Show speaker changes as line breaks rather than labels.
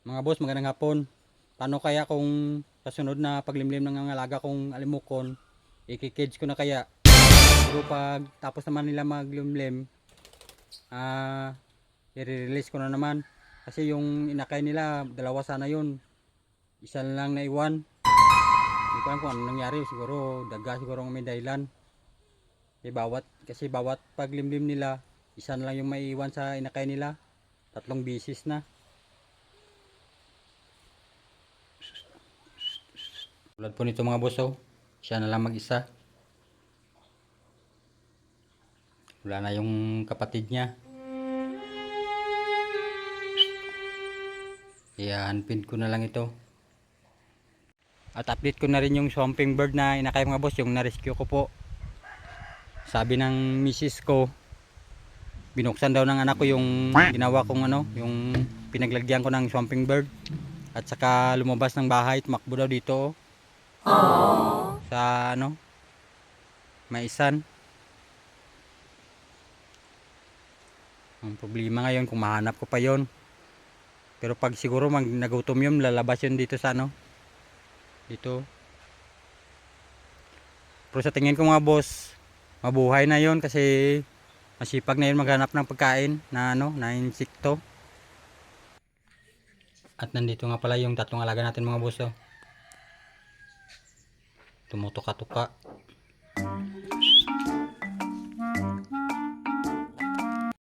Mga boss, magandang hapon. Paano kaya kung kasunod na paglimlim ng alaga kong alimukon, i-cage ko na kaya? Pero pag tapos naman nila maglimlim, i-release ko na naman. Kasi yung inakay nila, dalawa sana yun. Isa lang naiwan. Hindi ko alam kung ano nangyari. Siguro, daga siguro ang may dahilan. Kasi bawat paglimlim nila, isa na lang yung maiiwan sa inakay nila. 3 bisis na. Tulad po nito mga boss, oh. Siya na lang mag-isa. Wala na yung kapatid niya. I-unpin ko na lang ito. At update ko na rin yung swamping bird na inakay mga boss, yung na-rescue ko po. Sabi ng misis ko, binuksan daw ng anak ko yung ginawa kong yung pinaglagyan ko ng swamping bird. At saka lumabas ng bahay, tumakbo daw dito, sa maisan. Ang problema ngayon kung mahanap ko pa yon. Pero pag siguro nagutom yun, lalabas yun dito sa dito. Pero sa tingin ko mga boss, mabuhay na yon kasi masipag na yun maghanap ng pagkain na insekto. At nandito nga pala yung tatlong alaga natin mga boss, oh. Tumutuka-tuka.